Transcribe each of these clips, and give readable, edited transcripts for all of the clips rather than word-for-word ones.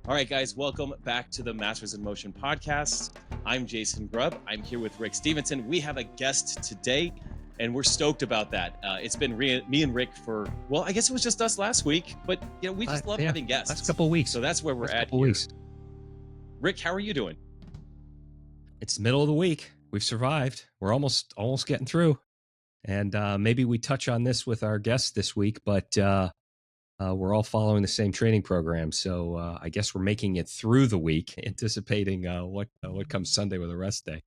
All right, guys, welcome back to the Masters in Motion podcast. I'm Jason Grubb. I'm here with Rick Stevenson. We have a guest today, and we're stoked about that. It's been me and Rick for, well, I guess it was just us last week, but we just love having guests. Last couple of weeks. So that's where we're at here. Rick, how are you doing? It's the middle of the week. We've survived. We're almost getting through. And maybe we touch on this with our guests this week, but we're all following the same training program. So I guess we're making it through the week, anticipating what comes Sunday with a rest day.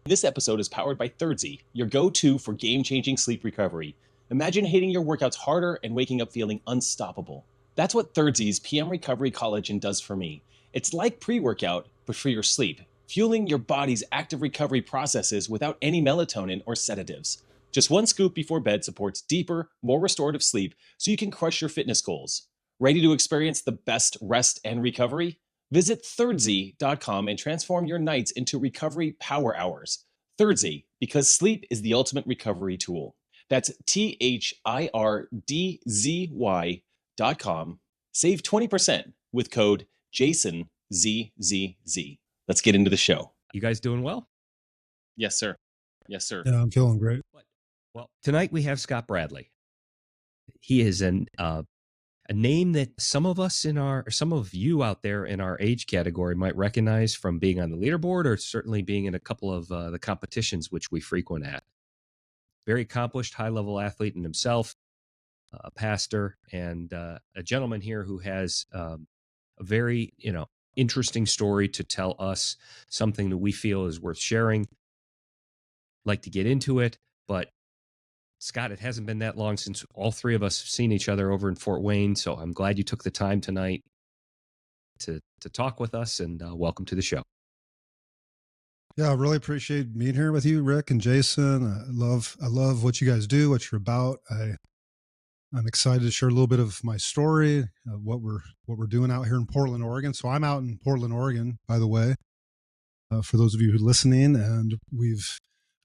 This episode is powered by Thirdzy, your go-to for game-changing sleep recovery. Imagine hitting your workouts harder and waking up feeling unstoppable. That's what Thirdzy's PM Recovery Collagen does for me. It's like pre-workout, but for your sleep, fueling your body's active recovery processes without any melatonin or sedatives. Just one scoop before bed supports deeper, more restorative sleep so you can crush your fitness goals. Ready to experience the best rest and recovery? Visit Thirdzy.com and transform your nights into recovery power hours. Thirdzy, because sleep is the ultimate recovery tool. That's THIRDZY.com. Save 20% with code JasonZZZ. Let's get into the show. You guys doing well? Yes, sir. Yes, sir. Yeah, I'm feeling great. Well, tonight we have Scott Bradley. He is a name that some of you out there in our age category might recognize from being on the leaderboard or certainly being in a couple of the competitions which we frequent at. Very accomplished, high-level athlete in himself, a pastor, and a gentleman here who has a very, interesting story to tell us, something that we feel is worth sharing. Like to get into it, but Scott, it hasn't been that long since all three of us have seen each other over in Fort Wayne, so I'm glad you took the time tonight to talk with us, and welcome to the show. Yeah, I really appreciate being here with you, Rick and Jason. I love what you guys do, what you're about. I'm excited to share a little bit of my story, what we're doing out here in Portland, Oregon. So I'm out in Portland, Oregon, by the way, for those of you who are listening, and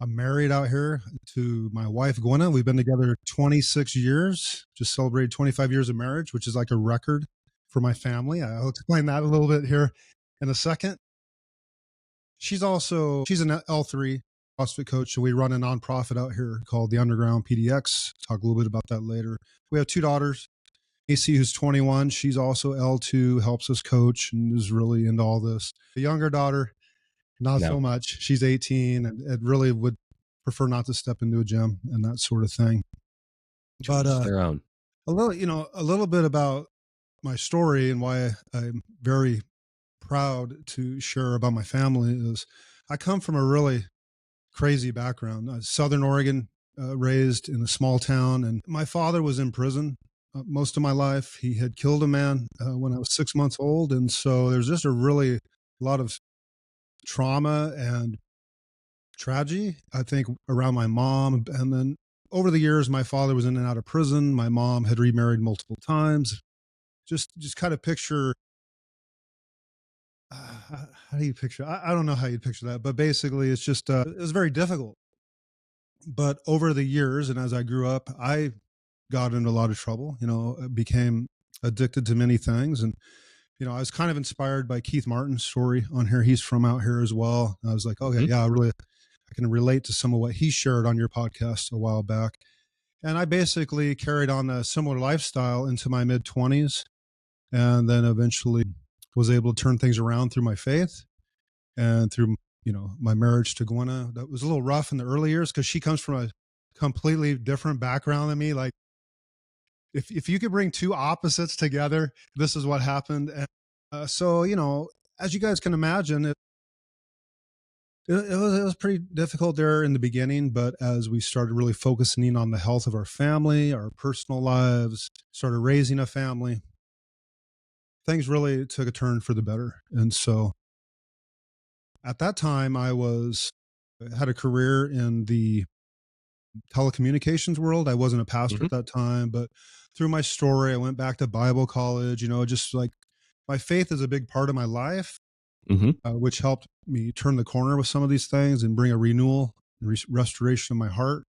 I'm married out here to my wife, Gwenna. We've been together 26 years, just celebrated 25 years of marriage, which is like a record for my family. I'll explain that a little bit here in a second. She's an L3 CrossFit coach. So we run a nonprofit out here called the Underground PDX. Talk a little bit about that later. We have two daughters. AC, who's 21. She's also L2, helps us coach and is really into all this. The younger daughter, not so much. She's 18 and really would prefer not to step into a gym and that sort of thing. But their own. A little bit about my story and why I'm very proud to share about my family is I come from a really crazy background. Southern Oregon, raised in a small town, and my father was in prison most of my life. He had killed a man when I was 6 months old, and so there's just a lot of trauma and tragedy, I think, around my mom. And then over the years, my father was in and out of prison. My mom had remarried multiple times. Just kind of picture, how do you picture? I don't know how you'd picture that, but basically it's just, it was very difficult. But over the years, and as I grew up, I got into a lot of trouble, became addicted to many things. And I was kind of inspired by Keith Martin's story on here. He's from out here as well. I was like, okay, yeah, I can relate to some of what he shared on your podcast a while back. And I basically carried on a similar lifestyle into my mid-20s, and then eventually was able to turn things around through my faith and through, my marriage to Gwenna. That was a little rough in the early years because she comes from a completely different background than me. Like, if you could bring two opposites together, this is what happened. And so, as you guys can imagine, it was pretty difficult there in the beginning. But as we started really focusing on the health of our family, our personal lives, started raising a family, things really took a turn for the better. And so at that time, I had a career in the telecommunications world. I wasn't a pastor at that time, but through my story, I went back to Bible college, just like my faith is a big part of my life, which helped me turn the corner with some of these things and bring a renewal and restoration of my heart.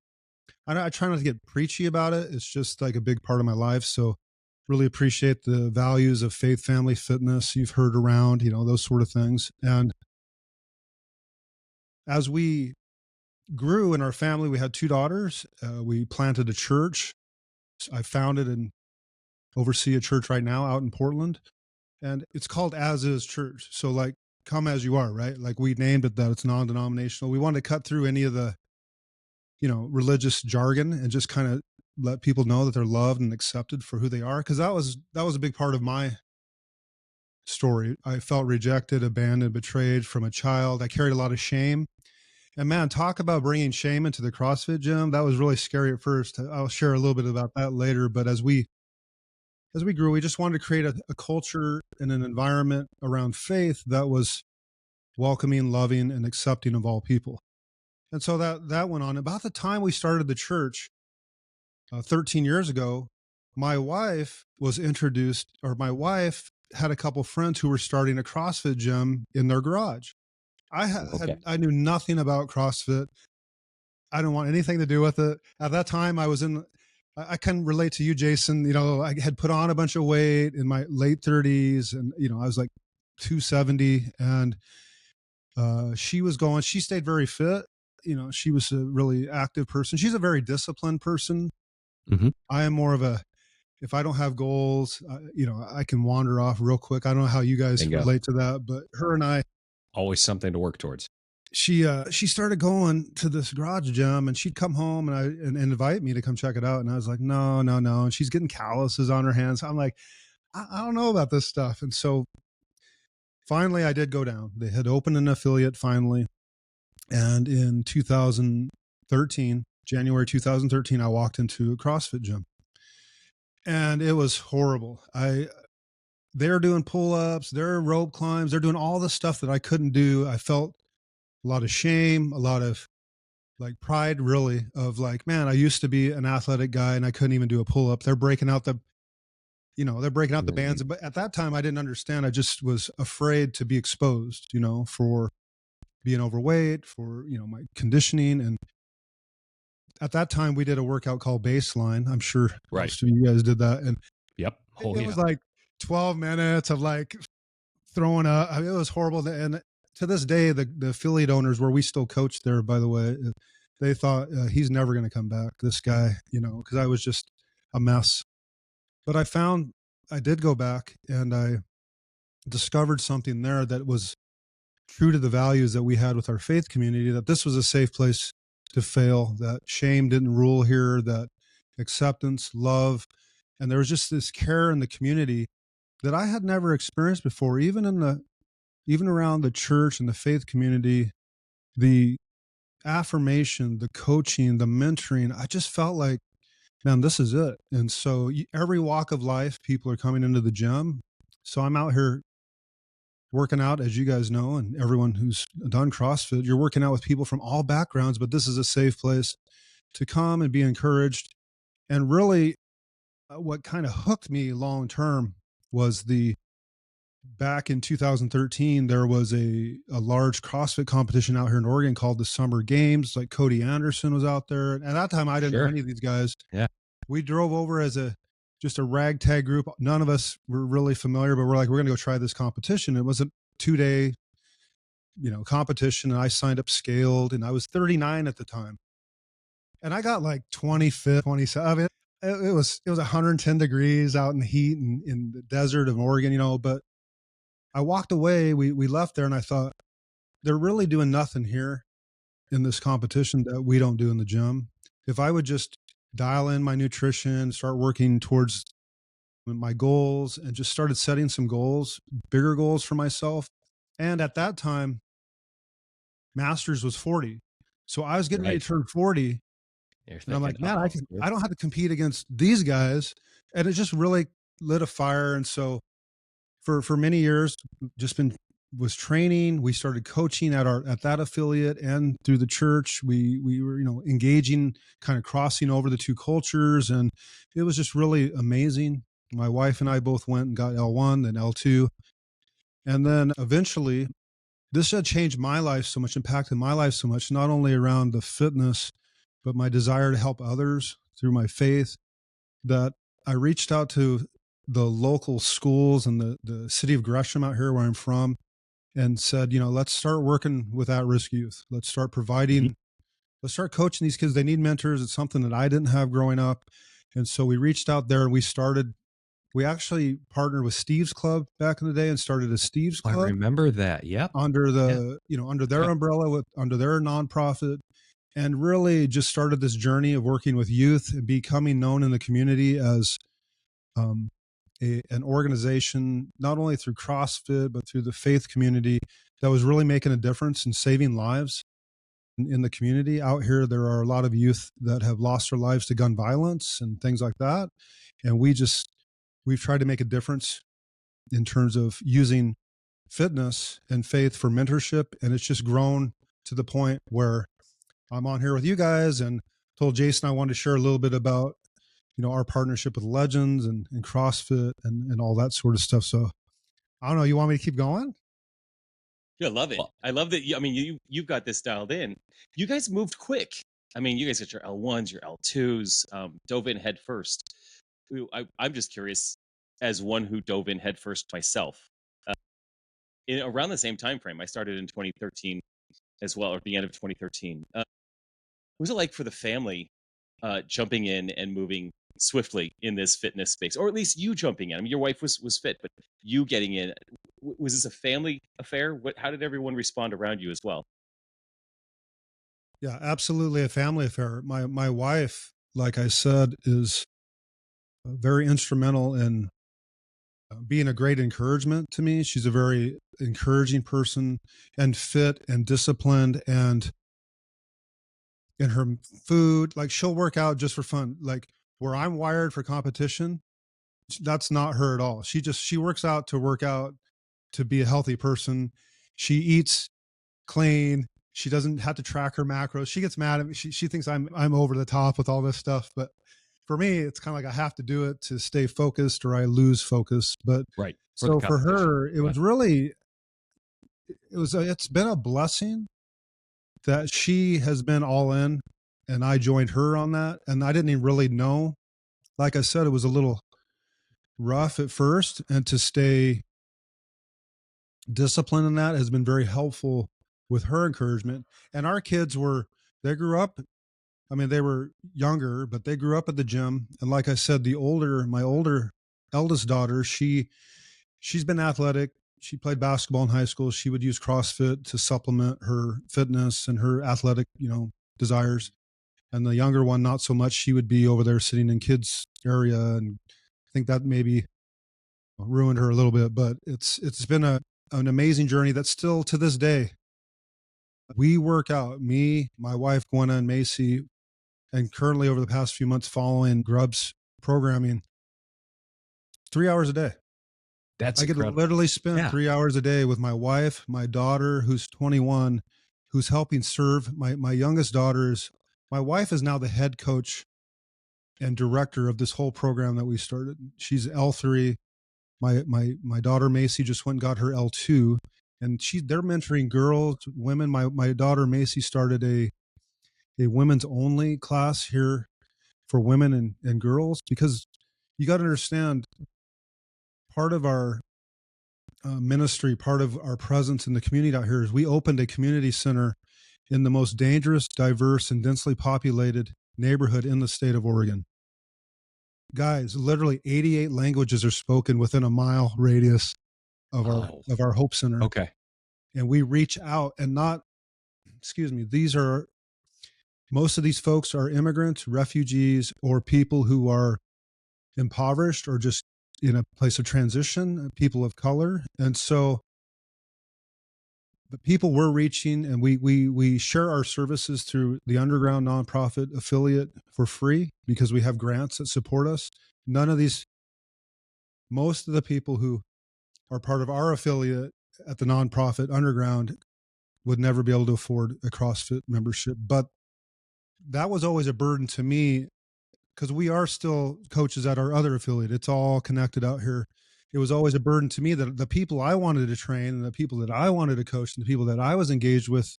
I try not to get preachy about it. It's just like a big part of my life. So really appreciate the values of faith, family, fitness you've heard around, those sort of things. And as we grew in our family, we had 2 daughters. We planted a church. I founded and oversee a church right now out in Portland, and it's called As Is Church. So like, come as you are, right? Like, we named it that. It's non-denominational. We wanted to cut through any of the, religious jargon and just kind of let people know that they're loved and accepted for who they are. Cause that was a big part of my story. I felt rejected, abandoned, betrayed from a child. I carried a lot of shame. And man, talk about bringing shame into the CrossFit gym. That was really scary at first. I'll share a little bit about that later. But as we grew, we just wanted to create a culture and an environment around faith that was welcoming, loving, and accepting of all people. And so that went on. About the time we started the church 13 years ago, my wife was introduced, or my wife had a couple friends who were starting a CrossFit gym in their garage. I knew nothing about CrossFit. I didn't want anything to do with it. At that time, I can relate to you, Jason. I had put on a bunch of weight in my late 30s, and I was like 270, and she stayed very fit. She was a really active person. She's a very disciplined person. Mm-hmm. I am more of if I don't have goals, I can wander off real quick. I don't know how you guys relate to that, but her and I, always something to work towards. She started going to this garage gym, and she'd come home and invite me to come check it out. And I was like, no. And she's getting calluses on her hands. I'm like, I don't know about this stuff. And so finally I did go down. They had opened an affiliate finally. And in January 2013, I walked into a CrossFit gym, and it was horrible. They're doing pull-ups, they're rope climbs, they're doing all the stuff that I couldn't do. I felt a lot of shame, a lot of like pride, really, of like, man, I used to be an athletic guy and I couldn't even do a pull-up. They're breaking out the bands. But at that time I didn't understand. I just was afraid to be exposed, for being overweight, for, my conditioning. And at that time we did a workout called Baseline. I'm sure most of you guys did that. And yep. It was like 12 minutes of like throwing up. I mean, it was horrible. And to this day, the affiliate owners, where we still coach there, by the way, they thought he's never going to come back, this guy, because I was just a mess. But I did go back, and I discovered something there that was true to the values that we had with our faith community, that this was a safe place to fail, that shame didn't rule here, that acceptance, love, and there was just this care in the community that I had never experienced before, even around the church and the faith community. The affirmation, the coaching, the mentoring, I just felt like, man, this is it. And so every walk of life, people are coming into the gym. So I'm out here working out, as you guys know, and everyone who's done CrossFit, you're working out with people from all backgrounds, but this is a safe place to come and be encouraged. And really what kind of hooked me long term was back in 2013, there was a large CrossFit competition out here in Oregon called the Summer Games. Like Cody Anderson was out there. And at that time, I didn't know any of these guys. Yeah. We drove over as just a ragtag group. None of us were really familiar, but we're like, we're going to go try this competition. It was a 2-day, competition. And I signed up scaled, and I was 39 at the time. And I got like 25th, 27th. It was 110 degrees out in the heat in the desert of Oregon, but I walked away. We left there, and I thought, they're really doing nothing here in this competition that we don't do in the gym. If I would just dial in my nutrition, start working towards my goals, and just started setting some goals, bigger goals for myself. And at that time, Masters was 40. So I was getting ready to turn 40. And I'm like, man, I don't have to compete against these guys. And it just really lit a fire. And so for many years, was training. We started coaching at that affiliate and through the church. We were, engaging, kind of crossing over the two cultures. And it was just really amazing. My wife and I both went and got L1 and L2. And then eventually this had changed my life so much, impacted my life so much, not only around the fitness, but my desire to help others through my faith, that I reached out to the local schools and the city of Gresham out here where I'm from, and said, let's start working with at-risk youth. Let's start Mhm. providing, let's start coaching these kids. They need mentors. It's something that I didn't have growing up. And so we reached out there and we actually partnered with Steve's Club back in the day and started a Steve's I Club remember that. Yep. under Yeah. under their Yeah. umbrella, under their nonprofit, and really just started this journey of working with youth and becoming known in the community as um, an organization, not only through CrossFit, but through the faith community that was really making a difference and saving lives in the community. Out here, there are a lot of youth that have lost their lives to gun violence and things like that. And we've tried to make a difference in terms of using fitness and faith for mentorship. And it's just grown to the point where I'm on here with you guys and told Jason I wanted to share a little bit about, our partnership with Legends and CrossFit and all that sort of stuff. So I don't know, you want me to keep going? Yeah, I love it. Well, I love that. You've got this dialed in. You guys moved quick. I mean, you guys got your L1s, your L2s, dove in head first. I'm just curious, as one who dove in head first myself, around the same time frame. I started in 2013 as well, or the end of 2013. What was it like for the family jumping in and moving swiftly in this fitness space, or at least you jumping in? I mean, your wife was fit, but you getting in, was this a family affair? How did everyone respond around you as well? Yeah, absolutely a family affair. My wife, like I said, is very instrumental in being a great encouragement to me. She's a very encouraging person and fit and disciplined and in her food. Like she'll work out just for fun. Like where I'm wired for competition, that's not her at all. She works out to work out to be a healthy person. She eats clean. She doesn't have to track her macros. She gets mad at me. She thinks I'm over the top with all this stuff, but for me, it's kind of like I have to do it to stay focused or I lose focus. But right. For the so for competition. her, it was really it's been a blessing that she has been all in and I joined her on that. And I didn't even really know. Like I said, it was a little rough at first, and to stay disciplined in that has been very helpful with her encouragement. And our kids they grew up, I mean, they were younger, but they grew up at the gym. And like I said, my older eldest daughter, she's been athletic. She played basketball in high school. She would use CrossFit to supplement her fitness and her athletic, desires. And the younger one, not so much. She would be over there sitting in kids area. And I think that maybe ruined her a little bit, but it's been an amazing journey that still to this day, we work out, me, my wife, Gwenna and Macy, and currently over the past few months following Grubb's programming, 3 hours a day. That's I could incredible. literally spend Yeah. 3 hours a day with my wife, my daughter, who's 21, who's helping serve my youngest daughters. My wife is now the head coach and director of this whole program that we started. She's L3. My daughter Macy just went and got her L2, and they're mentoring girls, women. My daughter Macy started a women's only class here for women and girls, because you got to understand, part of our ministry, part of our presence in the community out here is we opened a community center in the most dangerous, diverse, and densely populated neighborhood in the state of Oregon. Guys, literally 88 languages are spoken within a mile radius of our Hope Center. Okay. And we reach out and most of these folks are immigrants, refugees, or people who are impoverished or just in a place of transition, people of color. And so the people we're reaching, and we share our services through the underground nonprofit affiliate for free because we have grants that support us. Most of the people who are part of our affiliate at the nonprofit underground would never be able to afford a CrossFit membership. But that was always a burden to me because we are still coaches at our other affiliate. It's all connected out here. It was always a burden to me that the people I wanted to train and the people that I wanted to coach and the people that I was engaged with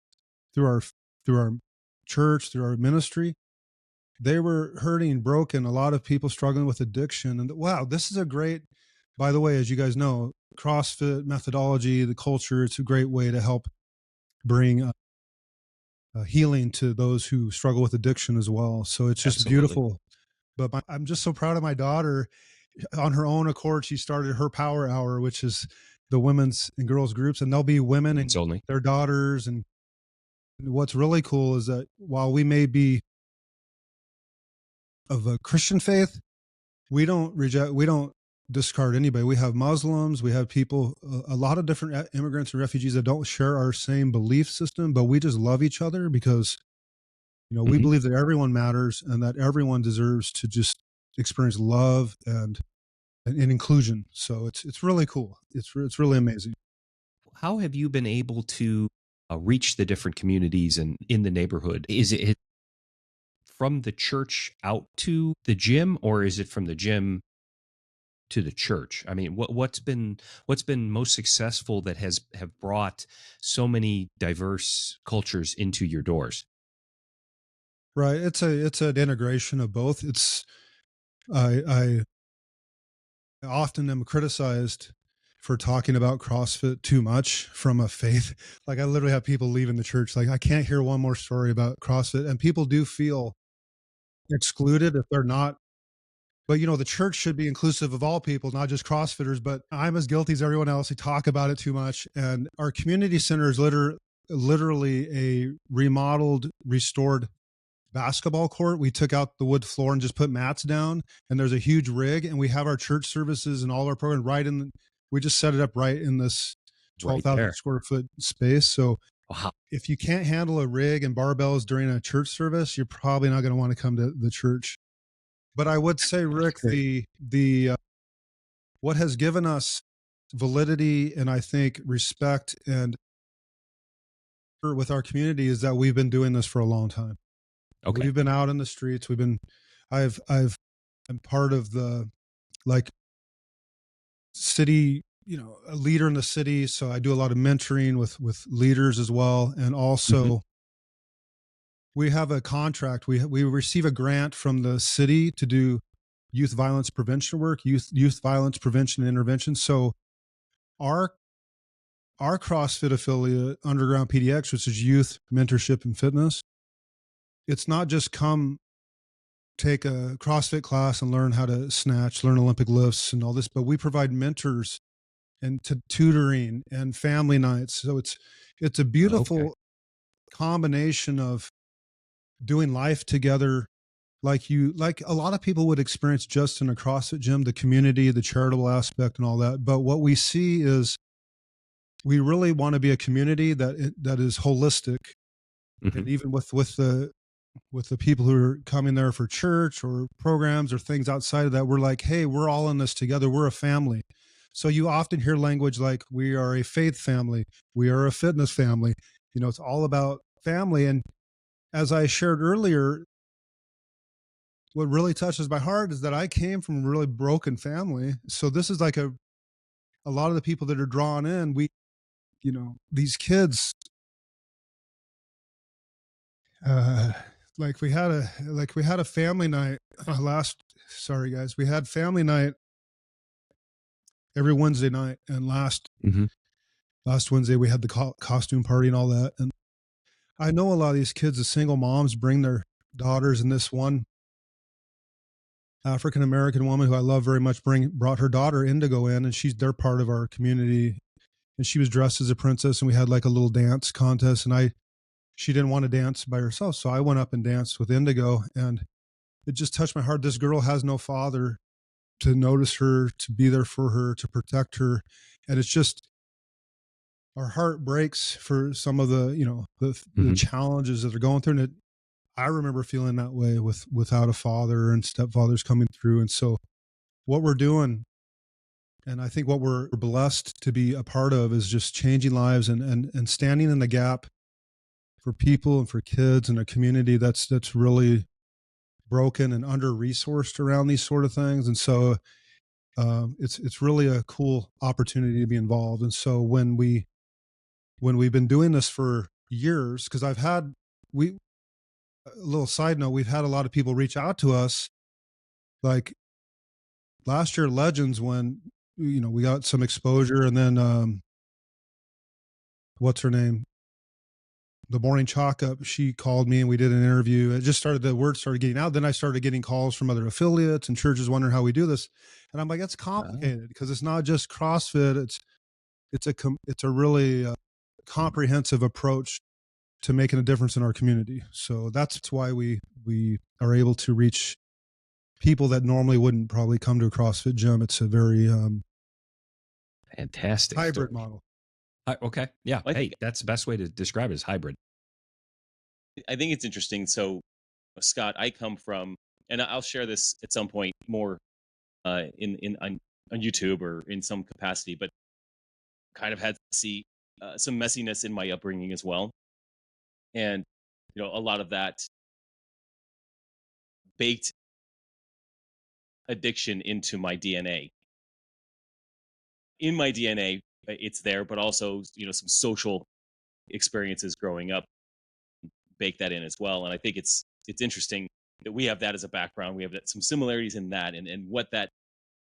through our church, through our ministry, they were hurting, broken, a lot of people struggling with addiction. And wow, this is a great, by the way, as you guys know, CrossFit methodology, the culture, it's a great way to help bring healing to those who struggle with addiction as well. So it's just Absolutely. beautiful. But I'm just so proud of my daughter. On her own accord, she started her power hour, which is the women's and girls groups, and there'll be women Women's and only. their daughters. And what's really cool is that while we may be of a Christian faith, we don't discard anybody. We have Muslims, we have people, a lot of different immigrants and refugees that don't share our same belief system, but we just love each other because, you know, we Mhm. believe that everyone matters and that everyone deserves to just experience love and inclusion. So it's really cool. It's really amazing. How have you been able to reach the different communities and in the neighborhood? Is it from the church out to the gym, or is it from the gym to the church? I mean, what's been most successful that has have brought so many diverse cultures into your doors? Right. It's an integration of both. I often am criticized for talking about CrossFit too much from a faith. Like I literally have people leaving the church. Like I can't hear one more story about CrossFit, and people do feel excluded if they're not. But you know, the church should be inclusive of all people, not just CrossFitters. But I'm as guilty as everyone else. We talk about it too much, and our community center is literally a remodeled, restored basketball court. We took out the wood floor and just put mats down, and there's a huge rig, and we have our church services and all our programs right in we just set it up right in this Right 12,000 there. square foot space. So Wow. if you can't handle a rig and barbells during a church service, you're probably not going to want to come to the church. But I would say, Rick, the what has given us validity and I think respect and with our community is that we've been doing this for a long time. Okay. We've been out in the streets. I'm part of the like city, you know, a leader in the city. So I do a lot of mentoring with leaders as well. And Hmm. also we have a contract. We receive a grant from the city to do youth violence prevention work, youth violence prevention and intervention. So our our CrossFit affiliate, Underground PDX, which is youth mentorship and fitness, it's not just come take a CrossFit class and learn how to snatch, learn Olympic lifts and all this, but we provide mentors and tutoring and family nights. So it's a Okay. beautiful combination of doing life together like a lot of people would experience just in a CrossFit gym, the community, the charitable aspect and all that. But what we see is we really want to be a community that is holistic. Hmm. And even with the people who are coming there for church or programs or things outside of that, we're like, hey, we're all in this together. We're a family. So you often hear language like we are a faith family, we are a fitness family. You know, it's all about family. And as I shared earlier, what really touches my heart is that I came from a really broken family. So this is like a lot of the people that are drawn in, you know, these kids, uh, like we had a family night sorry guys, we had family night every Wednesday night, and Hmm. last Wednesday we had the costume party and all that. And I know a lot of these kids, the single moms, bring their daughters, and this one African American woman who I love very much brought her daughter Indigo in, and they're part of our community. And she was dressed as a princess, and we had like a little dance contest. And she didn't want to dance by herself, so I went up and danced with Indigo, and it just touched my heart. This girl has no father to notice her, to be there for her, to protect her, and it's just our heart breaks for some of the the Hmm. challenges that they're going through. And I remember feeling that way without a father and stepfathers coming through. And so what we're doing, and I think what we're blessed to be a part of, is just changing lives and standing in the gap for people and for kids in a community that's really broken and under resourced around these sort of things. And so it's really a cool opportunity to be involved. And so when we've been doing this for years, because we a little side note, we've had a lot of people reach out to us, like last year Legends, when we got some exposure, and then what's her name? The morning chalk up, she called me and we did an interview. It just started, the word started getting out. Then I started getting calls from other affiliates and churches wondering how we do this. And I'm like, it's complicated because it's not just CrossFit. It's a really comprehensive approach to making a difference in our community. So that's why we are able to reach people that normally wouldn't probably come to a CrossFit gym. It's a very fantastic hybrid story. model. Okay. Yeah. Hey, that's the best way to describe it, is hybrid. I think it's interesting. So, Scott, I come from, and I'll share this at some point more on YouTube or in some capacity, but kind of had to see some messiness in my upbringing as well, and a lot of that baked addiction into my DNA. In my DNA, it's there, but also some social experiences growing up bake that in as well. And I think it's interesting that we have that as a background. We have some similarities in that, and what that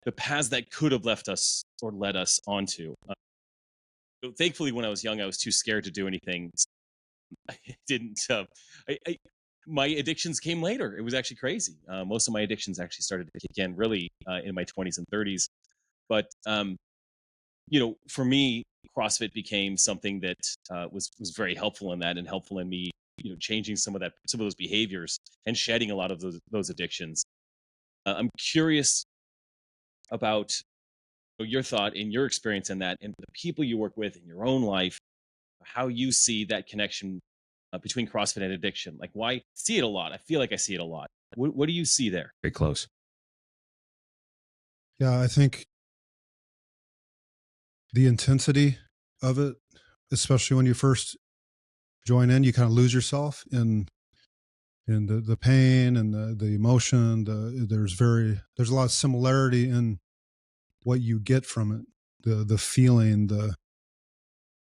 the paths that could have left us or led us onto. So thankfully, when I was young, I was too scared to do anything. I didn't. My addictions came later. It was actually crazy. Most of my addictions actually started to kick in really in my 20s and 30s. But for me, CrossFit became something that was very helpful in that, and helpful in me, changing some of those behaviors and shedding a lot of those addictions. I'm curious about your thought and your experience in that, and the people you work with in your own life, how you see that connection between CrossFit and addiction. Like, why see it a lot? I feel like I see it a lot. What do you see there? Very close. Yeah, I think the intensity of it, especially when you first join in, you kind of lose yourself in the pain and the emotion. There's a lot of similarity in what you get from it, the feeling, the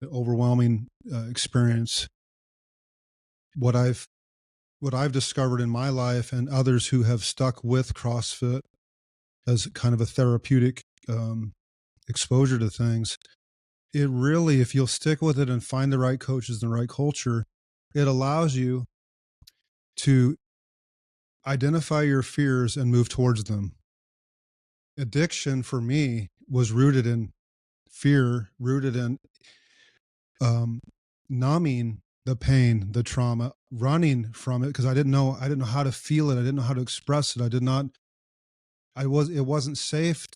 overwhelming experience. What I've discovered in my life, and others who have stuck with CrossFit as kind of a therapeutic exposure to things, it really, if you'll stick with it and find the right coaches and the right culture, it allows you to identify your fears and move towards them. Addiction for me was rooted in fear, rooted in numbing the pain, the trauma, running from it because I didn't know how to feel it. I didn't know how to express it. It wasn't safe.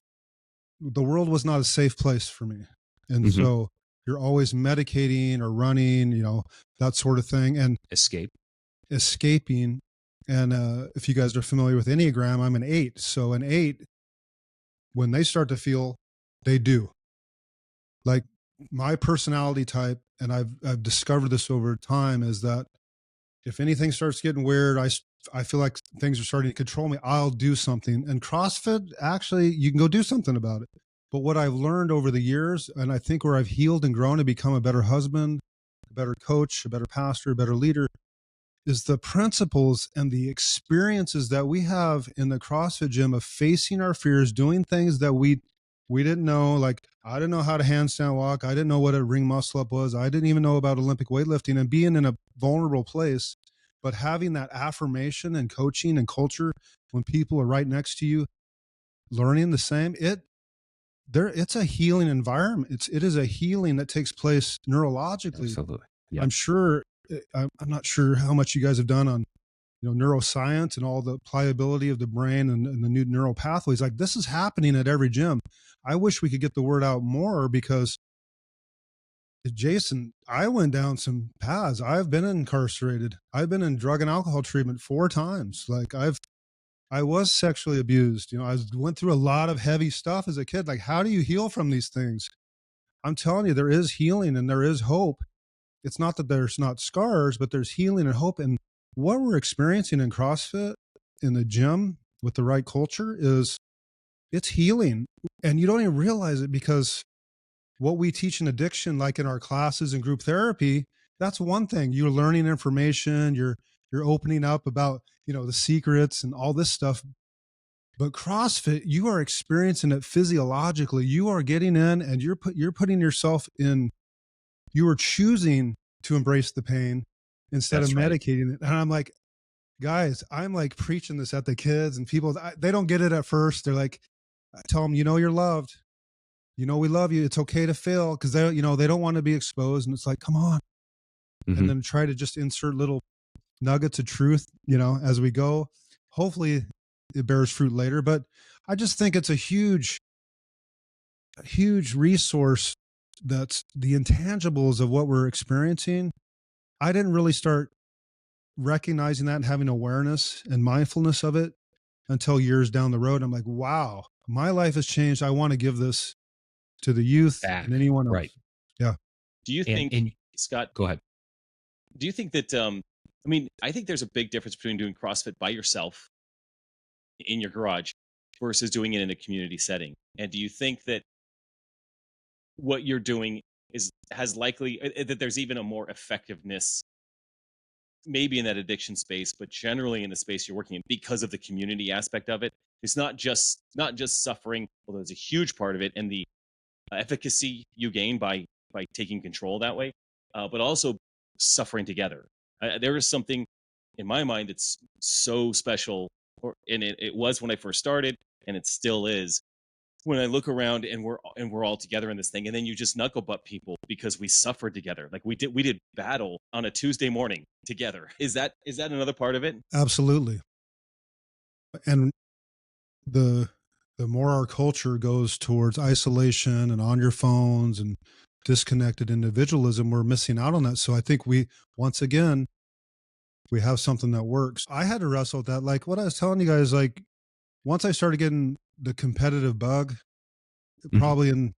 The world was not a safe place for me. And so you're always medicating or running, that sort of thing. And escaping. And if you guys are familiar with Enneagram, I'm an 8. So an 8, when they start to feel, they do. Like my personality type, and I've discovered this over time, is that if anything starts getting weird, I feel like things are starting to control me, I'll do something. And CrossFit, actually, you can go do something about it. But what I've learned over the years, and I think where I've healed and grown to become a better husband, a better coach, a better pastor, a better leader, is the principles and the experiences that we have in the CrossFit gym of facing our fears, doing things that we didn't know. Like, I didn't know how to handstand walk. I didn't know what a ring muscle up was. I didn't even know about Olympic weightlifting, and being in a vulnerable place, but having that affirmation and coaching and culture when people are right next to you, learning the same, it's a healing environment. It is a healing that takes place neurologically. Absolutely. Yeah. I'm not sure how much you guys have done on neuroscience and all the pliability of the brain and the new neural pathways. Like, this is happening at every gym. I wish we could get the word out more, because Jason, I went down some paths. I've been incarcerated. I've been in drug and alcohol treatment 4 times. Like, I was sexually abused. I went through a lot of heavy stuff as a kid. Like, how do you heal from these things? I'm telling you, there is healing and there is hope. It's not that there's not scars, but there's healing and hope. And what we're experiencing in CrossFit, in the gym with the right culture, it's healing. And you don't even realize it, because what we teach in addiction, like in our classes and group therapy, that's one thing. You're learning information, you're opening up about, the secrets and all this stuff. But CrossFit, you are experiencing it physiologically. You are getting in and you're putting yourself in, you are choosing to embrace the pain instead of That's right. medicating it. And I'm like, guys, I'm like preaching this at the kids and people, they don't get it at first. They're like, I tell them, you're loved. We love you. It's okay to fail, because they don't want to be exposed. And it's like, come on. Mm-hmm. And then try to just insert little nuggets of truth, as we go. Hopefully it bears fruit later. But I just think it's a huge resource. That's the intangibles of what we're experiencing. I didn't really start recognizing that and having awareness and mindfulness of it until years down the road. I'm like, wow, my life has changed. I want to give this to the youth and anyone else. Right. Yeah. Do you think, Scott, go ahead. Do you think that, I think there's a big difference between doing CrossFit by yourself in your garage versus doing it in a community setting. And do you think that what you're doing has likely that there's even a more effectiveness maybe in that addiction space, but generally in the space you're working in, because of the community aspect of it? It's not just suffering, although it's a huge part of it, and the efficacy you gain by taking control that way, but also suffering together. There is something in my mind that's so special, and it was when I first started, and it still is when I look around and we're all together in this thing, and then you just knuckle butt people because we suffered together. Like we did battle on a Tuesday morning together. Is that another part of it? Absolutely. And the more our culture goes towards isolation and on your phones and disconnected individualism, we're missing out on that. So I think once again, we have something that works. I had to wrestle with that. Like what I was telling you guys, like once I started getting the competitive bug, probably in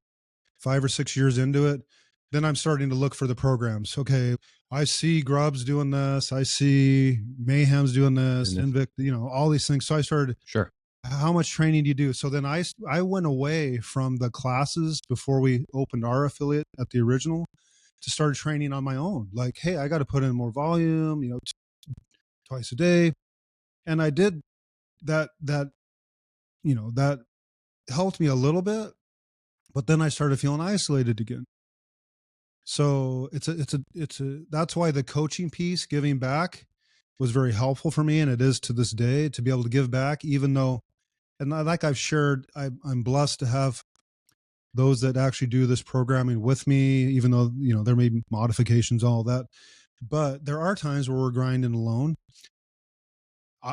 5 or 6 years into it, then I'm starting to look for the programs. Okay, I see Grubbs doing this. I see Mayhem's doing this, Invicta, all these things. So I started, sure, how much training do you do? So then I went away from the classes before we opened our affiliate at the original to start training on my own. Like, hey, I got to put in more volume, twice a day. And I did that, that helped me a little bit, but then I started feeling isolated again. So that's why the coaching piece, giving back, was very helpful for me. And it is to this day, to be able to give back, even though, and like I've shared, I'm blessed to have those that actually do this programming with me, even though, there may be modifications, all that. But there are times where we're grinding alone.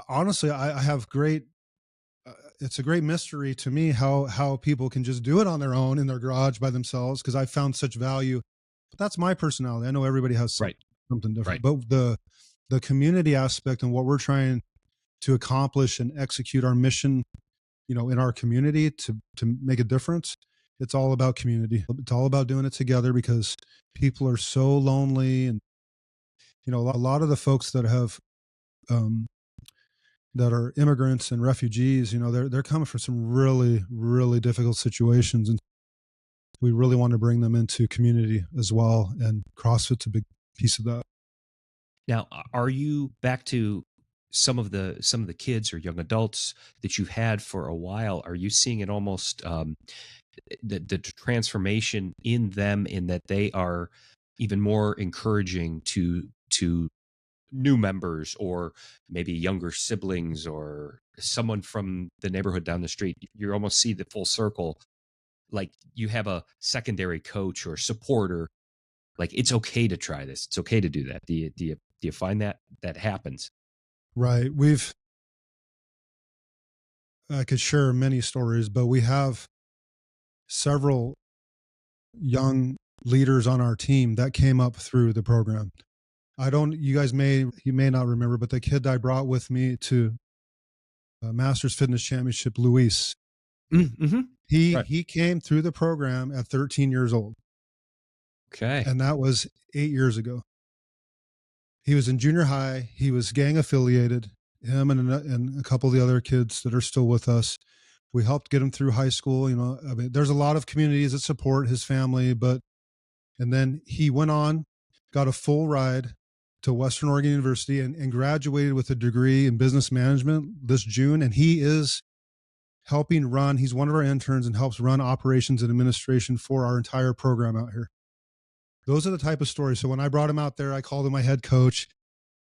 Honestly, I have it's a great mystery to me how people can just do it on their own in their garage by themselves, because I found such value. But that's my personality. I know everybody has something different. Right. But the community aspect and what we're trying to accomplish and execute our mission, in our community to make a difference, it's all about community. It's all about doing it together, because people are so lonely. And, a lot of the folks that have, that are immigrants and refugees, they're coming from some really, really difficult situations. And we really want to bring them into community as well. And CrossFit's a big piece of that. Now, are you back to some of the kids or young adults that you've had for a while? Are you seeing it almost the transformation in them, in that they are even more encouraging to new members, or maybe younger siblings, or someone from the neighborhood down the street? You almost see the full circle. Like you have a secondary coach or supporter. Like, it's okay to try this. It's okay to do that. Do you find that happens? Right. I could share many stories, but we have several young leaders on our team that came up through the program. You may not remember, but the kid I brought with me to Masters Fitness Championship, Luis, he came through the program at 13 years old. Okay. And that was 8 years ago. He was in junior high. He was gang affiliated, him and a couple of the other kids that are still with us. We helped get him through high school. There's a lot of communities that support his family, and then he went on, got a full ride to Western Oregon University and graduated with a degree in business management this June. And he is helping run. He's one of our interns and helps run operations and administration for our entire program out here. Those are the type of stories. So when I brought him out there, I called him my head coach.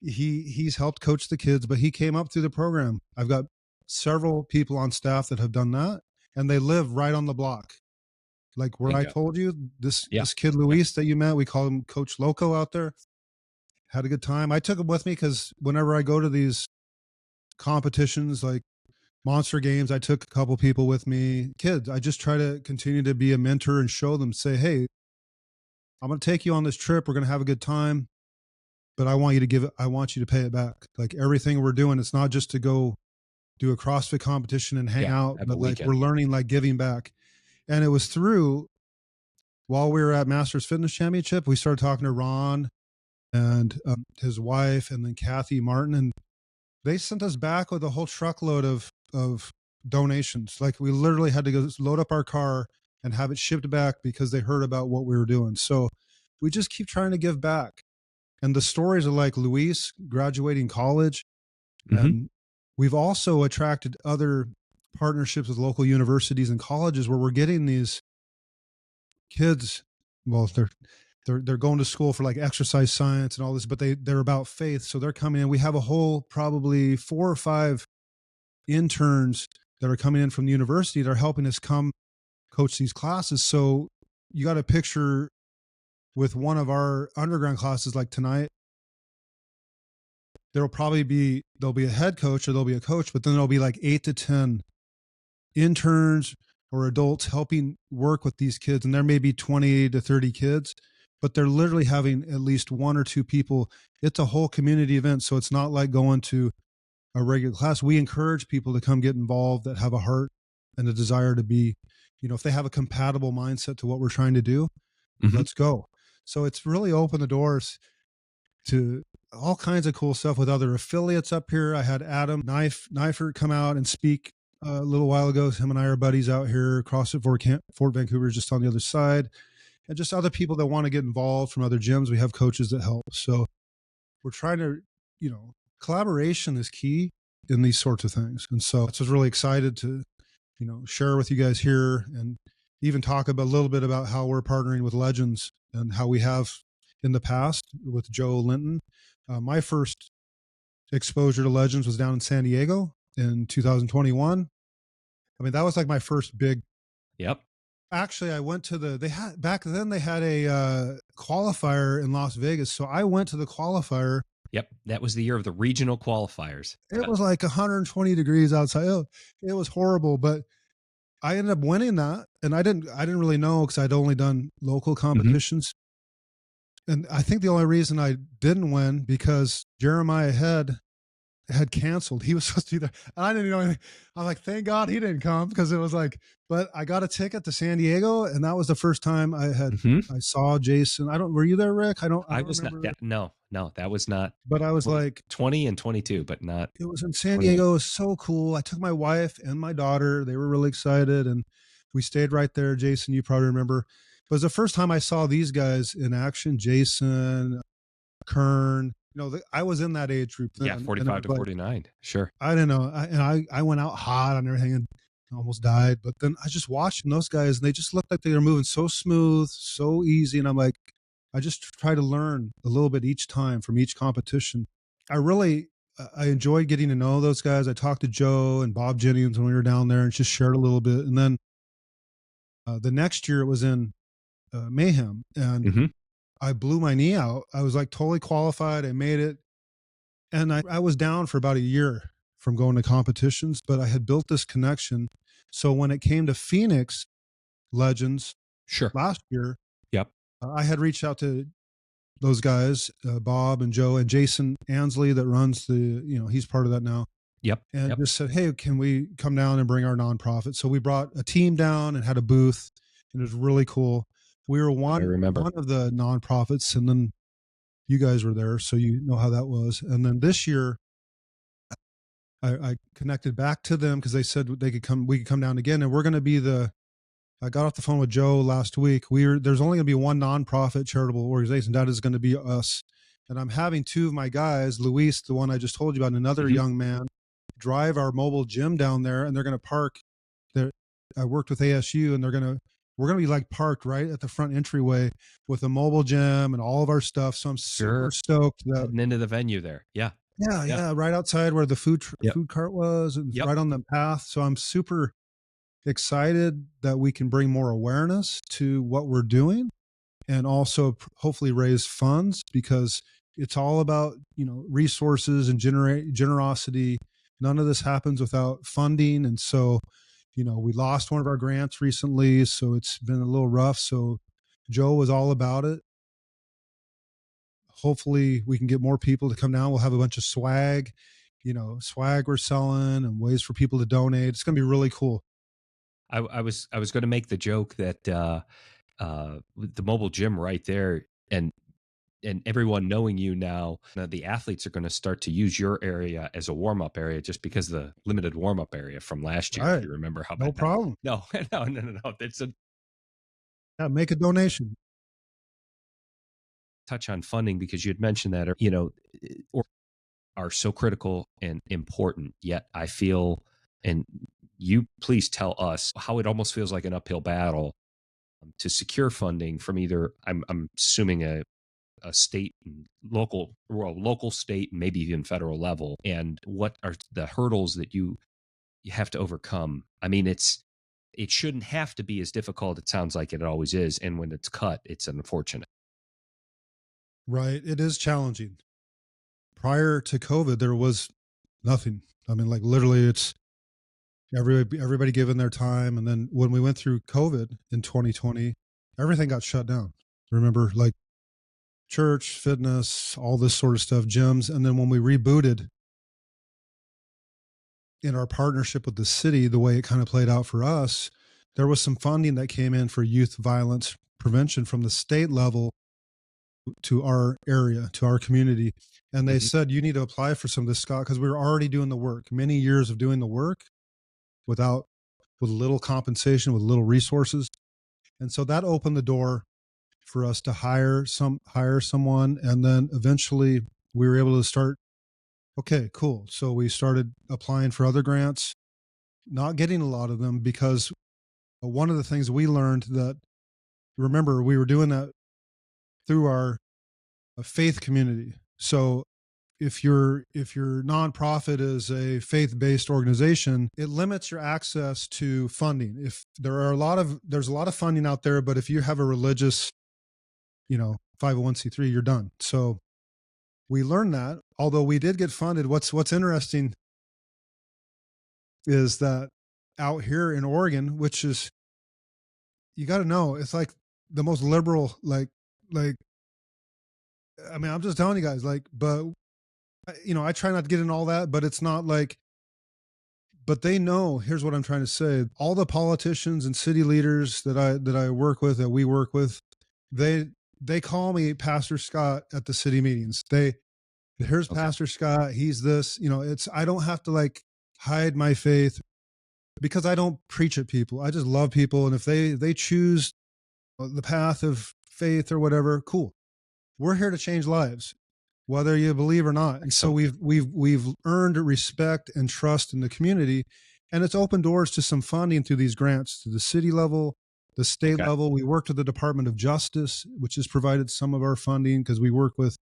He's helped coach the kids, but he came up through the program. I've got several people on staff that have done that, and they live right on the block. Like where I told you, this kid Luis that you met, we call him Coach Loco out there. Had a good time. I took him with me because whenever I go to these competitions like Monster Games, I took a couple people with me. Kids, I just try to continue to be a mentor and show them, say, hey, I'm going to take you on this trip. We're going to have a good time, but I want you to pay it back. Like everything we're doing, it's not just to go do a CrossFit competition and hang out, but like we're learning, like giving back. And it was through, while we were at Masters Fitness Championship, we started talking to Ron and his wife, and then Kathy Martin, and they sent us back with a whole truckload of donations. Like we literally had to go load up our car and have it shipped back because they heard about what we were doing. So we just keep trying to give back. And the stories are like Luis graduating college. And we've also attracted other partnerships with local universities and colleges where we're getting these kids. Well, they're going to school for like exercise science and all this, but they're about faith. So they're coming in. We have a whole probably 4 or 5 interns that are coming in from the university that are helping us come coach these classes. So you got a picture with one of our underground classes like tonight. There'll be a head coach or there'll be a coach, but then there'll be like 8 to 10 interns or adults helping work with these kids. And there may be 20 to 30 kids, but they're literally having at least 1 or 2 people. It's a whole community event. So it's not like going to a regular class. We encourage people to come get involved that have a heart and a desire to be, if they have a compatible mindset to what we're trying to do, let's go. So it's really opened the doors to all kinds of cool stuff with other affiliates up here. I had Adam Neifert come out and speak a little while ago. Him and I are buddies out here. CrossFit Fort Vancouver is just on the other side. And just other people that want to get involved from other gyms. We have coaches that help. So we're trying to, collaboration is key in these sorts of things. And so I was really excited to, share with you guys here and even talk a little bit about how we're partnering with Legends and how we have in the past with Joe Linton. My first exposure to Legends was down in San Diego in 2021. I mean, that was like my first big. Yep. Actually, I went to back then they had a qualifier in Las Vegas. So I went to the qualifier. Yep. That was the year of the regional qualifiers. It was like 120 degrees outside. It was horrible, but I ended up winning that. And I didn't really know because I'd only done local competitions. And I think the only reason I didn't win because Jeremiah had canceled. He was supposed to be there. And I didn't know anything. I'm like, thank God he didn't come because it was like, but I got a ticket to San Diego and that was the first time I saw Jason. were you there, Rick? I was not that. No, that was not. But I was like 20 and 22, but not. It was in San Diego. It was so cool. I took my wife and my daughter. They were really excited and we stayed right there. Jason, you probably remember. It was the first time I saw these guys in action. Jason, Kern, I was in that age group then. Yeah, 45 to 49. Sure. I didn't know. I went out hot on everything and almost died. But then I just watched those guys and they just looked like they were moving so smooth, so easy. And I'm like, I just try to learn a little bit each time from each competition. I enjoyed getting to know those guys. I talked to Joe and Bob Jennings when we were down there and just shared a little bit. And then the next year it was in Mayhem and I blew my knee out. I was like totally qualified. I made it. And I was down for about a year from going to competitions, but I had built this connection. So when it came to Phoenix Legends last year, I had reached out to those guys, Bob and Joe and Jason Ansley that runs he's part of that now. And just said, hey, can we come down and bring our nonprofit? So we brought a team down and had a booth and it was really cool. We were one of the nonprofits, and then you guys were there, so you know how that was. And then this year, I connected back to them because they said we could come down again, and we're going to be I got off the phone with Joe last week. There's only going to be one nonprofit charitable organization. That is going to be us. And I'm having 2 of my guys, Luis, the one I just told you about, and another young man, drive our mobile gym down there, and they're going to park I worked with ASU, and we're gonna be like parked right at the front entryway with a mobile gym and all of our stuff. So I'm super Sure. stoked that Heading into the venue there. Yeah. yeah, right outside where the Yep. food cart was, and Yep. right on the path. So I'm super excited that we can bring more awareness to what we're doing, and also hopefully raise funds, because it's all about, resources and generosity. None of this happens without funding. And so, we lost one of our grants recently, so it's been a little rough. So Joe was all about it. Hopefully we can get more people to come down. We'll have a bunch of swag, swag we're selling, and ways for people to donate. It's going to be really cool. I was going to make the joke that with the mobile gym right there, and everyone knowing you now, the athletes are going to start to use your area as a warm-up area, just because the limited warm-up area from last year. Right. If you remember how No bad. problem. No. It's a Yeah, make a donation. touch on funding, because you had mentioned that, or are so critical and important. Yet I feel, and you please tell us, how it almost feels like an uphill battle to secure funding from either, I'm assuming a state and local, state, and maybe even federal level, and what are the hurdles that you have to overcome? I mean, it shouldn't have to be as difficult. It sounds like it always is, and when it's cut, it's unfortunate. Right. It is challenging. Prior to COVID, there was nothing. I mean, like literally, it's everybody giving their time. And then when we went through COVID in 2020, everything got shut down. Remember, like church, fitness, all this sort of stuff, gyms. And then when we rebooted in our partnership with the city, the way it kind of played out for us, there was some funding that came in for youth violence prevention from the state level to our area, to our community. And they said, you need to apply for some of this, Scott, because we were already doing the work, many years of doing the work with little compensation, with little resources. And so that opened the door for us to hire someone. And then eventually we were able to start. Okay, cool. So we started applying for other grants, not getting a lot of them, because one of the things we learned that, remember, we were doing that through our faith community. So if your nonprofit is a faith-based organization, it limits your access to funding. If there's a lot of funding out there, but if you have a religious, 501c3, you're done. So we learned that, although we did get funded. What's interesting is that out here in Oregon, which is, you got to know, it's like the most liberal, I mean, I'm just telling you guys, but I try not to get in all that, but it's not like, but they know, here's what I'm trying to say. All the politicians and city leaders that I work with, that we work with, they call me Pastor Scott at the city meetings. Here's okay. Pastor Scott. He's this, I don't have to hide my faith, because I don't preach at people. I just love people. And if they choose the path of faith or whatever, cool. We're here to change lives, whether you believe or not. And so we've earned respect and trust in the community, and it's opened doors to some funding through these grants to the city level, the state level. We worked with the Department of Justice, which has provided some of our funding, because we work with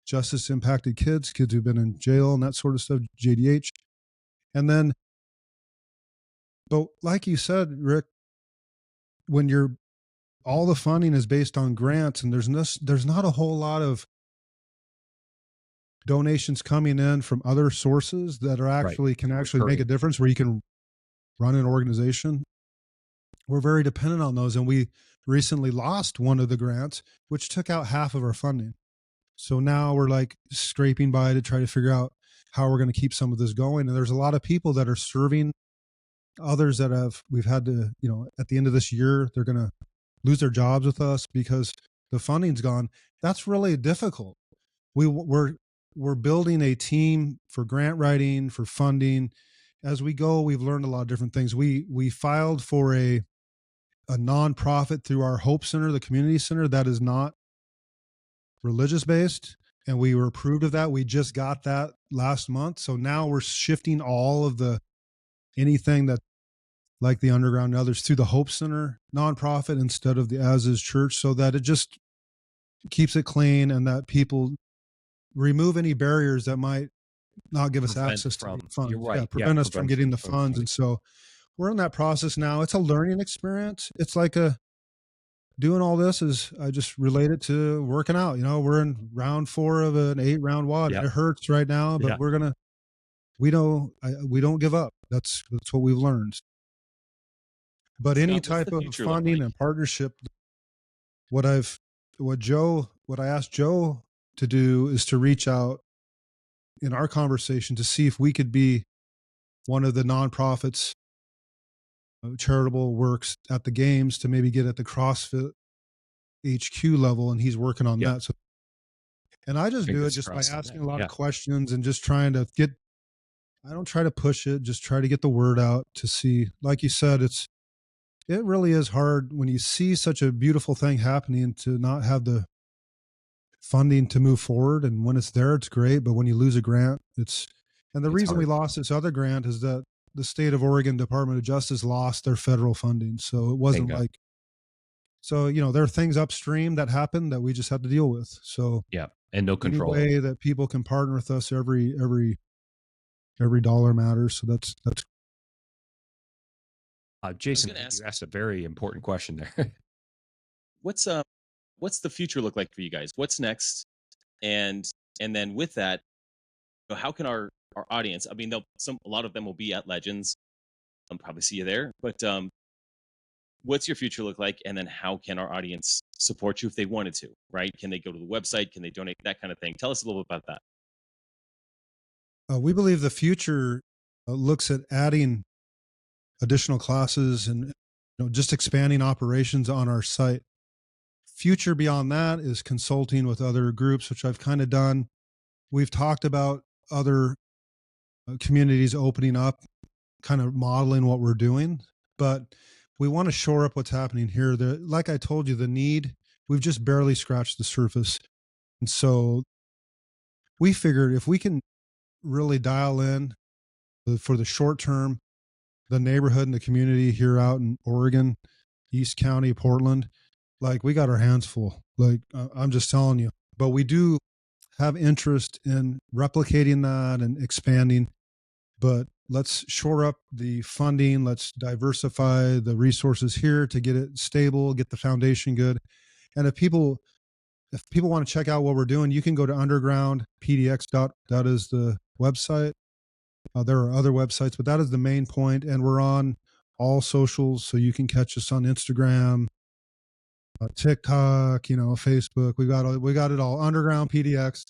justice impacted kids who've been in jail and that sort of stuff, JDH. And then, but like you said, Rick, when all the funding is based on grants, and there's not a whole lot of donations coming in from other sources that are can make a difference, where you can run an organization. We're very dependent on those. And we recently lost one of the grants, which took out half of our funding. So now we're scraping by to try to figure out how we're going to keep some of this going. And there's a lot of people that are serving, others that we've had to, at the end of this year, they're going to lose their jobs with us because the funding's gone. That's really difficult. We're building a team for grant writing, for funding. As we go, we've learned a lot of different things. We filed for a nonprofit through our Hope Center, the community center, that is not religious based, and we were approved of that. We just got that last month. So now we're shifting all of anything that like the Underground and others, through the Hope Center nonprofit instead of the As Is Church, so that it just keeps it clean and that people remove any barriers that might not give us access to the funds. You're right. Prevent us from getting the from funds. And so we're in that process now. It's a learning experience. It's like doing all this is, I just relate it to working out. You know, we're in round 4 of an 8-round WOD. Yep. It hurts right now, but we don't give up. That's what we've learned. But Scott, any type of funding and partnership, what I asked Joe to do is to reach out in our conversation to see if we could be one of the nonprofits, charitable works at the games, to maybe get at the CrossFit HQ level, and he's working on that. So, and I just do it just by asking a lot of questions and just trying to get. I don't try to push it, just try to get the word out to see. Like you said, it really is hard when you see such a beautiful thing happening to not have the funding to move forward. And when it's there, it's great. But when you lose a grant, and the reason we lost this other grant is that the state of Oregon Department of Justice lost their federal funding. So it wasn't there are things upstream that happen that we just had to deal with. So and no control. Any way that people can partner with us, every dollar matters. So that's Jason, you asked a very important question there. What's the future look like for you guys? What's next? And then with that, how can our audience, I mean, a lot of them will be at Legends. I'll probably see you there, but what's your future look like? And then how can our audience support you if they wanted to, right? Can they go to the website? Can they donate? That kind of thing. Tell us a little bit about that. We believe the future looks at adding additional classes and just expanding operations on our site. Future beyond that is consulting with other groups, which I've kind of done. We've talked about other communities opening up, kind of modeling what we're doing, but we want to shore up what's happening here. Like I told you, the need, we've just barely scratched the surface. And so we figured if we can really dial in for the short term, the neighborhood and the community here out in Oregon, East County, Portland, like we got our hands full. Like I'm just telling you, but we do have interest in replicating that and expanding, but let's shore up the funding. Let's diversify the resources here to get it stable, get the foundation good. And if people want to check out what we're doing, you can go to undergroundpdx. That is the website. There are other websites, but that is the main point. And we're on all socials, so you can catch us on Instagram, TikTok, Facebook. We got it all. Underground PDX,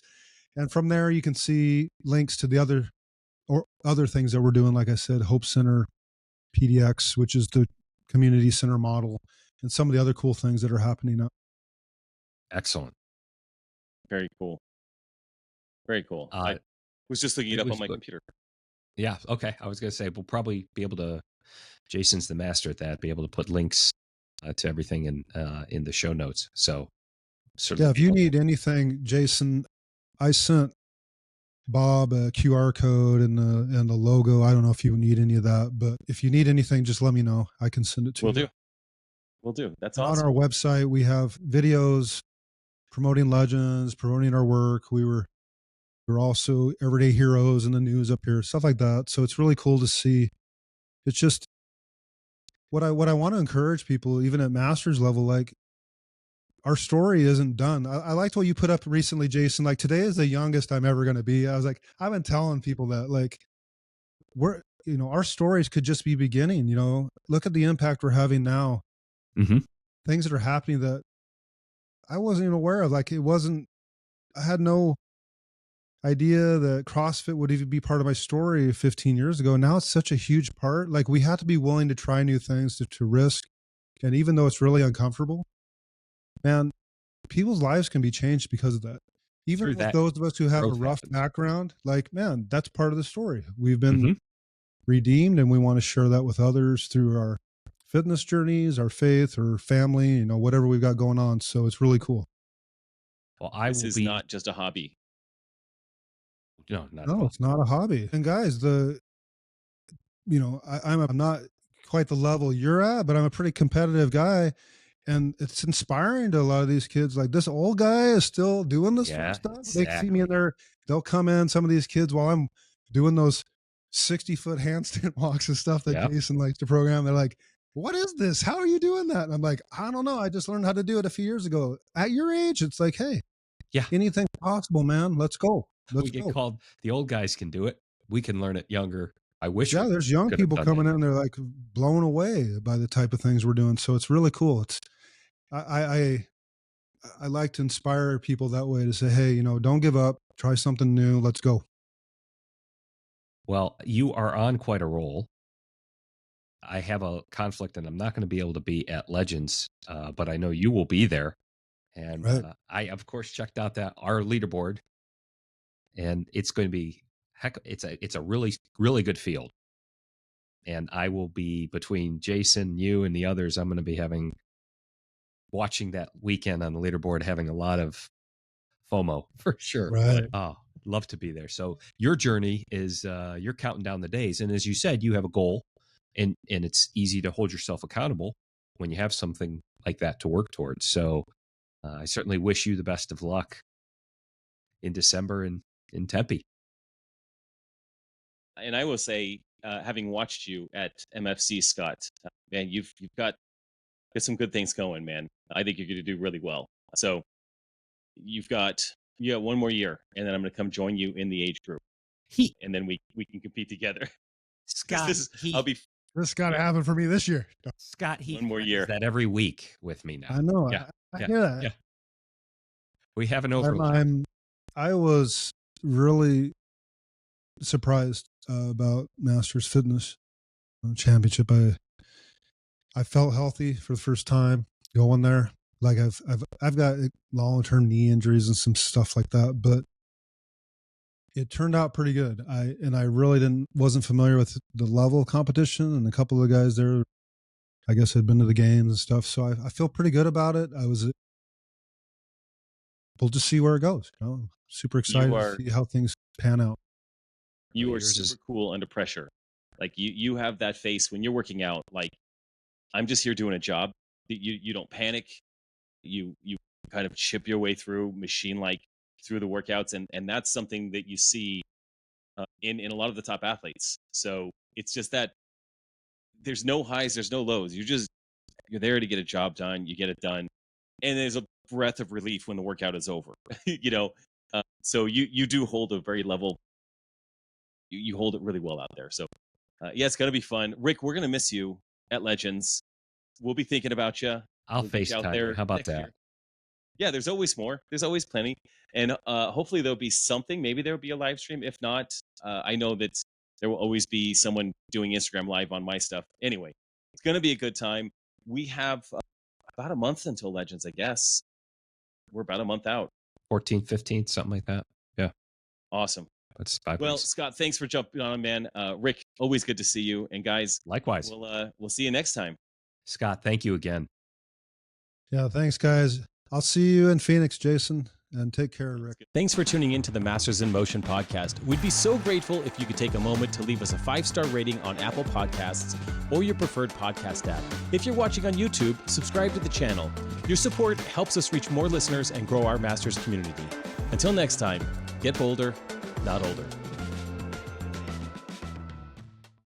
and from there you can see links to the other things that we're doing. Like I said, Hope Center PDX, which is the community center model, and some of the other cool things that are happening up. Excellent. Very cool. Very cool. I was just looking it up on my computer. Yeah. Okay. I was going to say, we'll probably be able to, Jason's the master at that, be able to put links to everything in the show notes. So certainly. Yeah. If you need anything, Jason, I sent Bob a QR code and the logo. I don't know if you need any of that, but if you need anything, just let me know. I can send it to you. We'll do. That's awesome. On our website, we have videos promoting Legends, promoting our work. We're also everyday heroes in the news up here, stuff like that. So it's really cool to see. It's just what I want to encourage people, even at master's level, like our story isn't done. I liked what you put up recently, Jason. Like today is the youngest I'm ever going to be. I was like, I've been telling people that like our stories could just be beginning, look at the impact we're having now. Mm-hmm. Things that are happening that I wasn't even aware of. Like I had no idea that CrossFit would even be part of my story 15 years ago. Now it's such a huge part. Like we have to be willing to try new things, to risk. And even though it's really uncomfortable, man, people's lives can be changed because of that. Even with those of us who have a rough background, like, man, that's part of the story. We've been redeemed, and we want to share that with others through our fitness journeys, our faith, or family, whatever we've got going on. So it's really cool. Well, this is not just a hobby. No, it's not a hobby. And guys, I'm not quite the level you're at, but I'm a pretty competitive guy. And it's inspiring to a lot of these kids. Like, this old guy is still doing this Yeah, stuff. exactly. They see me in there. They'll come in, some of these kids, while I'm doing those 60-foot handstand walks and stuff that Yep. Jason likes to program. They're like, what is this? How are you doing that? And I'm like, I don't know. I just learned how to do it a few years ago. At your age, it's like, hey, Yeah. anything possible, man. Let's go. We get called, the old guys can do it. We can learn it younger. I wish. Yeah, there's young people coming in. They're like blown away by the type of things we're doing. So it's really cool. It's I like to inspire people that way, to say, hey, you know, don't give up. Try something new. Let's go. Well, you are on quite a roll. I have a conflict, and I'm not going to be able to be at Legends, but I know you will be there. And Right. I, of course, checked out our leaderboard, and it's going to be it's a really, really good field. And I will be, between Jason, you, and the others, I'm going to be watching that weekend on the leaderboard, having a lot of FOMO for sure. Right. Oh, love to be there. So your journey is you're counting down the days, and as you said, you have a goal, and it's easy to hold yourself accountable when you have something like that to work towards. So I certainly wish you the best of luck in December in Tempe. And I will say, having watched you at MFC, Scott, man, you've got some good things going, man. I think you're going to do really well. So you've got one more year, and then I'm going to come join you in the age group, and then we can compete together. Scott, this got to happen for me this year. Scott, he one more year. That every week with me now. I know. Yeah, I hear that. Yeah. We have an overlap. I was really surprised about Masters Fitness Championship. I felt healthy for the first time going there. Like I've got long-term knee injuries and some stuff like that, but it turned out pretty good. I really wasn't familiar with the level of competition, and a couple of the guys there, I guess, had been to the games and stuff. So I feel pretty good about it. We'll just see where it goes. You know, I'm super excited to see how things pan out. You are super cool under pressure. Like you have that face when you're working out. Like, I'm just here doing a job. You don't panic. You kind of chip your way through, machine-like, through the workouts, and that's something that you see in a lot of the top athletes. So it's just that there's no highs, there's no lows. You're there to get a job done. You get it done, and there's a breath of relief when the workout is over. You know, so you do hold a very level. You hold it really well out there. So yeah, it's gonna be fun. Rick, we're gonna miss you at Legends. We'll be thinking about you. I'll FaceTime you. How about that? Year. Yeah, there's always more. There's always plenty. And hopefully there'll be something. Maybe there'll be a live stream. If not, I know that there will always be someone doing Instagram live on my stuff. Anyway, it's going to be a good time. We have about a month until Legends, I guess. We're about a month out. 14th, 15th, something like that. Yeah. Awesome. That's 5 Well, weeks. Scott, thanks for jumping on, man. Rick, always good to see you. And guys, likewise. We'll see you next time. Scott, thank you again. Yeah, thanks, guys. I'll see you in Phoenix, Jason, and take care, Rick. Thanks for tuning in to the Masters in Motion podcast. We'd be so grateful if you could take a moment to leave us a 5-star rating on Apple Podcasts or your preferred podcast app. If you're watching on YouTube, subscribe to the channel. Your support helps us reach more listeners and grow our Masters community. Until next time, get bolder, not older.